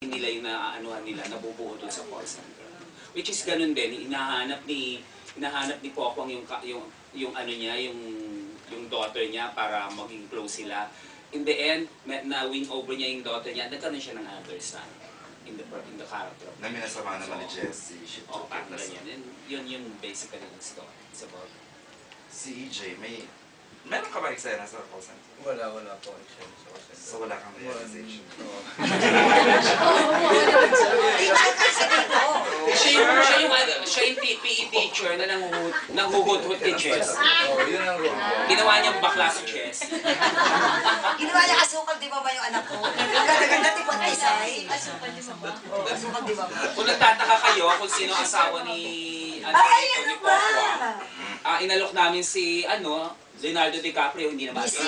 nila yung naaanuhan nila, nabubuo doon sa call center. Which is ganun din, hinahanap ni Pokwang yung ano niya, yung daughter niya para maging close sila. In the end, na-win over niya yung daughter niya, nagkaroon siya ng other son in the character. Na minasama naman ni Jessie. Oo, parang ganyan. Yun yung basically yung story. It's about si EJ, meron ka ba eksena sa call center? Wala po eksena sa call center. So wala kang realization? Siya yung PE teacher na nanghuhut-hut kay Chess. Yun ang role. Ginawa niyang bakla si Chess. Ginawa niya asukal, di ba yung anak ko? Ang ganda-ganda, di ba Isay? Asukal, di ba? Oo, asukal, di ba? Kung nagtataka kayo kung sino ang asawa ni Pokwang, inalok namin si Leonardo DiCaprio, hindi naman si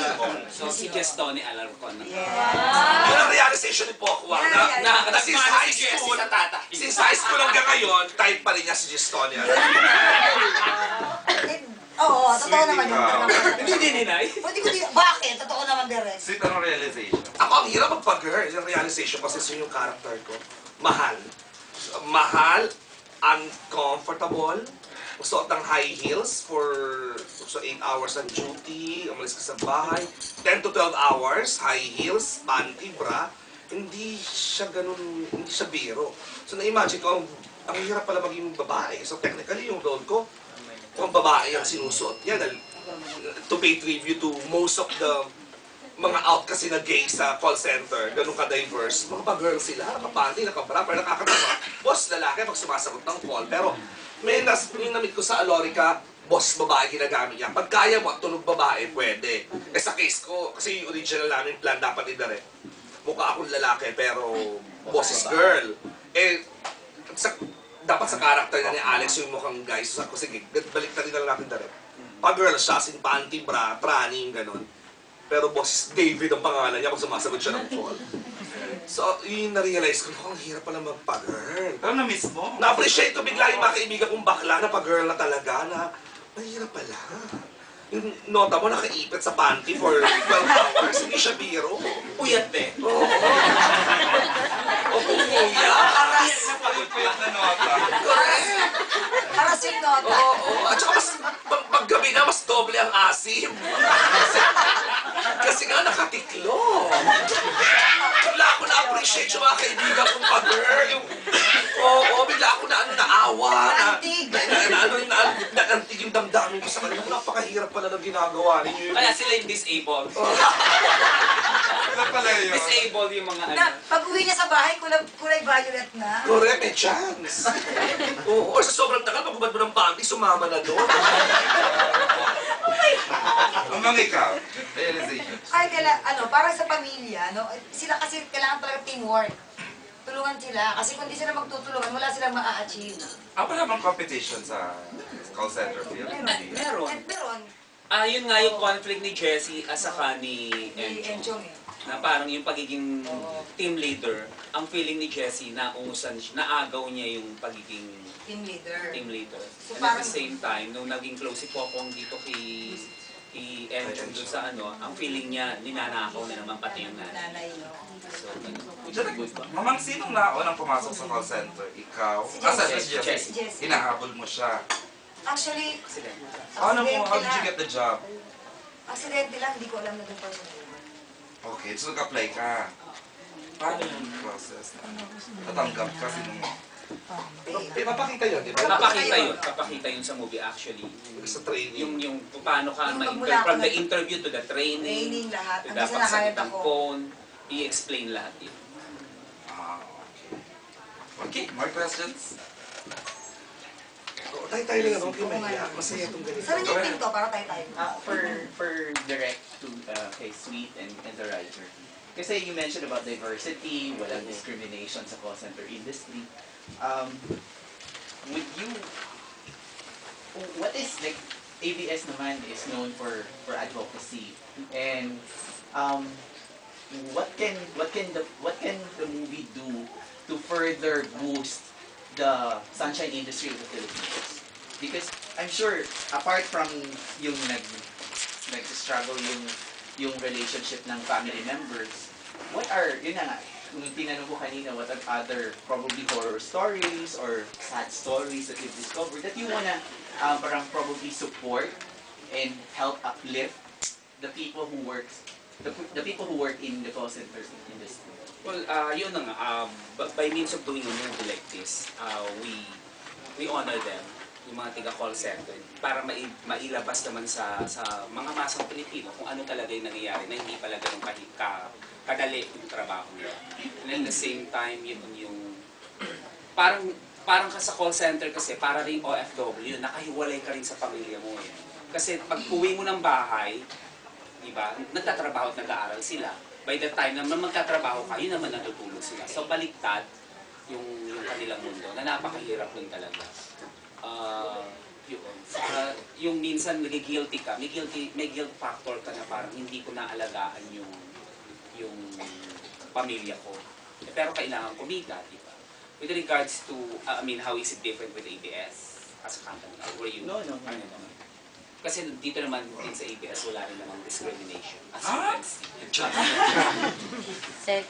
So si Jess Tony Alarcon. Yun ang realization ni Pokwang na since high school, since high school hanggang ngayon, type pa rin niya si Jess Tony. Oo, totoo naman yun. Hindi dininay. Bakit? Totoo naman, Derek. Sweet, anong realization? Ako, ang hirap magpag-girl. Yung realization kasi yun yung character ko. Mahal. Mahal, uncomfortable, suot ng high heels for 8 hours ng duty, umalis ka sa bahay, 10 to 12 hours, high heels, panty, bra, hindi siya ganun, hindi siya biro. So na-imagine ko, ang hirap pala maging babae. So technically, yung role ko, kung babae ang sinusuot niya, to pay tribute to most of the mga out kasi na gay sa call center, ganun ka-diverse, mga pa-girl sila, naka-panty, naka-bra, pero nakakatawa. Boss, lalaki pag sumasagot ng call, pero may namit ko sa Alorica, boss babae ginagamit niya. Pag kaya mo at tunog babae, pwede. Sa case ko, kasi yung original namin plan dapat i-direct. Mukha akong lalaki, pero boss is girl. Dapat sa character na ni Alex yung mukhang guys. So, sige, balik na rin na natin direct. Pag girl siya, sin panty, bra, praning, ganun. Pero boss is David ang pangalan niya pag sumasagot siya ng call. So, yun na-realize ko, ang hirap pala magpa-girl. Pero na-miss mo? Na-appreciate ko bigla yung mga kaibigan kong bakla na pa-girl na talaga na mahirap pala. Yung nota mo nakaipit sa panty for 12 hours, hindi siya biro. Puyat eh. Oo. O kung puyat. Puyat na nota. Correct. Para sa nota. Oo. At saka mas, pag gabi na, mas doble ang asim. Kasi nga nakatiklo. Bigla ako na-appreciate yung mga kaibigan kong pa-girl. Oo, bigla ako naawa. Naantig yung damdamin ko sa kanila. Napakahirap pala ng ginagawa ninyo. Kaya sila yung disabled. Sila pala yun. Disabled yung mga Pag uwi niya sa bahay, kulay violet na. Correct, may chance. Oo, or sa sobrang tagal, pag ubad mo ng panty, sumama na doon. Amang ikaw, realization. Ay, parang sa pamilya, sila kasi kailangan talaga teamwork. Tulungan sila, kasi kung di sila magtutulungan, wala silang maa-achieve. Wala bang competition sa call center field? Meron. Meron. Yun nga yung conflict ni Jessie at saka ni Enchong na parang yung pagiging team leader, ang feeling ni Jessie na naagaw niya yung pagiging team leader. So, and at the same time, nung naging close si Pokwang dito kay Enchong doon sa ang feeling niya, ninanakaw na naman pati yung nanay. So, good ba? Mamang, sinong naunang pumasok sa call center? Ikaw? Si Jessie. Hinahabol mo siya. Actually, How did you get the job? aksidente lang, hindi ko alam na doon pa siya. Okay, so nag-apply ka. Paano yung process? Tatanggap ka sinong... Papakita yun, di ba? Papakita yun sa movie actually. Sa training. Yung paano ka from the interview to the training Lahat. to Hanggang sa dapat nahayat sa ako. phone, i-explain lahat yun. Okay. Okay, more questions? Tayo lang naman, kung mahiya. Masaya itong ganito. Saan yung pinto para tayo? For direct to kay Sweet and the writer. Kasi you mentioned about diversity, walang discrimination sa call center industry. Would you, what is like ABS naman is known for advocacy, and what can the movie do to further boost the sunshine industry of the Philippines? Because I'm sure apart from yung nag-struggle yung relationship ng family members, what are, yun na nga, kung tinanong ko kanina, what are other probably horror stories or sad stories that you've discovered that you wanna parang probably support and help uplift the people who the people who work in the call center industry? Well, yun na nga, by means of doing a movie like this, we honor them, yung mga tiga-call center, para mailabas naman sa mga masang Pilipino kung ano talaga yung nangyayari na hindi pala ganun kadali yung trabaho nila. And at the same time, yun yung parang ka sa call center kasi, para rin OFW, nakahiwalay ka rin sa pamilya mo. Kasi pag uwi mo ng bahay, diba, nagtatrabaho at nag-aaral sila. By the time na magtatrabaho ka, yun naman natutulog sila. So baliktad yung kanilang mundo na napakahirap nun talaga. Yung minsan nagigilty ka, may guilt factor ka na parang hindi ko naalagaan yung pamilya ko. Pero kailangan kumita, di ba? With regards to, how is it different with ABS as a company? Or were you? No. Kasi dito naman din sa ABS, wala rin namang discrimination. As you can see.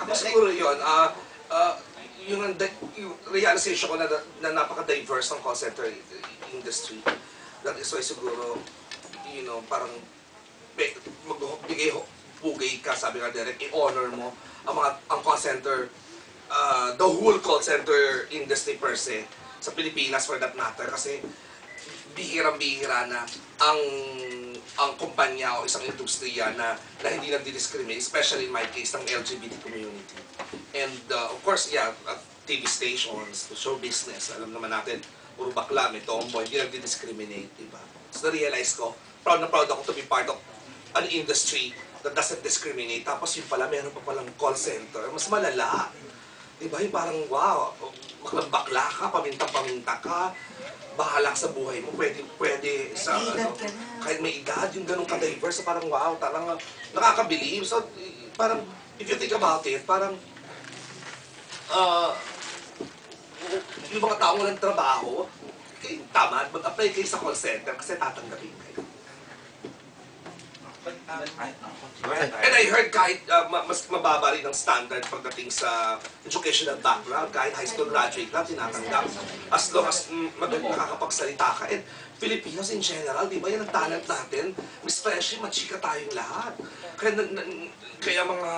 Ako siguro yun, yung realization ko na napaka-diverse ng call center industry. That is why siguro, parang magbigay pugay ka, sabi nga direct, i-honor mo ang call center, the whole call center industry per se, sa Pilipinas for that matter, kasi bihirang-bihira na ang kumpanya o isang industriya na hindi nagdi-discriminate, especially in my case, ng LGBT community. And of course, TV stations, show business, alam naman natin, puro bakla, may tomboy, hindi nagdi-discriminate, diba? So na-realize ko, proud na proud ako to be part of an industry that doesn't discriminate. Tapos yun pala, meron pa palang call center, mas malala. Diba? Yung parang, wow, bakla ka, paminta-paminta ka, bahala ka sa buhay mo, pwede sa, kahit may edad, yung ganun ka-diverse, parang wow, talagang nakakabilib. So, parang, if you think about it, parang, yung mga taong walang trabaho, tama, mag-apply kayo sa call center kasi tatanggapin kayo. And I heard kahit mas mababa rin ang standard pagdating sa educational background, kahit high school graduate lang, tinatanggap. As long as nakakapagsalita ka. And Filipinos in general, di ba yan ang talent natin? Especially, machika tayong lahat. Kaya mga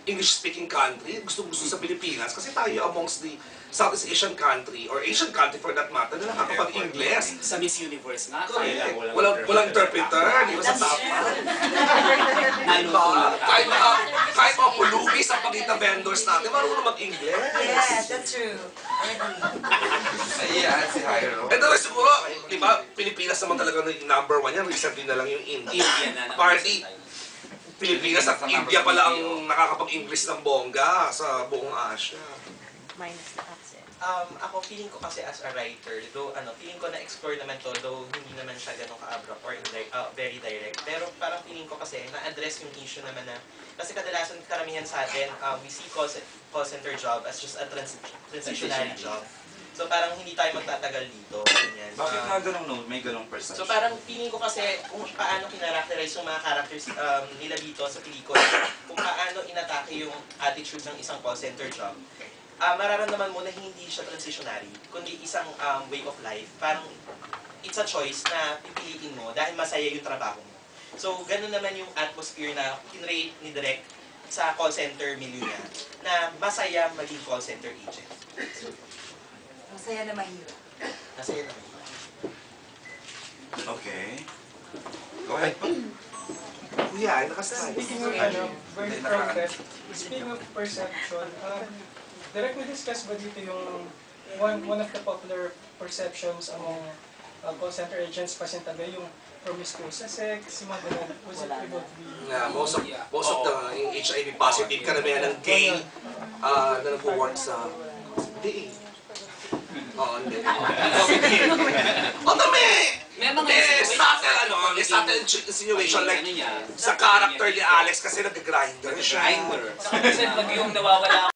English-speaking country, gusto sa Pilipinas kasi tayo amongst the Southeast Asian country, or Asian country for that matter, na nakakapag-Ingles. Sa Miss Universe nga, Correct. Walang interpreter, di ba sa tapa? Kahit mga pulubi sa pagitan vendors natin, marunong mag-English. Yes, that's true. Ayan, si Jairo. And then siguro, di ba, Pilipinas naman talaga yung number one yan. Recently na lang yung India. Party. Pilipinas at India pala ang nakakapag-English ng bongga sa buong Asia. Minus the accent. Ako feeling ko kasi as a writer, though feeling ko na-explore naman to, though hindi naman siya ganun ka-abrupt or very direct. Pero parang feeling ko kasi na-address yung issue naman na, kasi kadalasan karamihan sa atin, we see call center job as just a transitionary job. So parang hindi tayo magtatagal dito. Ganyan. Bakit nga ganun, may ganung perception? So parang feeling ko kasi kung paano kinarakterize yung mga characters nila dito sa pelikula, kung paano inatake yung attitude ng isang call center job, mararamdaman mo na hindi siya transitionary, kundi isang way of life. Parang it's a choice na pipiliin mo dahil masaya yung trabaho mo. So ganun naman yung atmosphere na kinrate ni Direk sa call center milieu niya, na masaya maging call center agent. Masaya na mahirap. Masaya naman. Okay. Go ahead. Kuya, ay nakasabi. Speaking of perception, direct we discuss ba dito yung one of the popular perceptions among call center agents pasintaga yung promiscuous sa sex, yung mga ganun. Was it about the... Most of the yung HIV positive karamihan ng gay na nag-work sa... Hindi eh. Oo, hindi. O dami! May mga subtle insinuation like sa character ni Alex kasi nag-grinder siya. Grinder. Kasi pag yung nawawala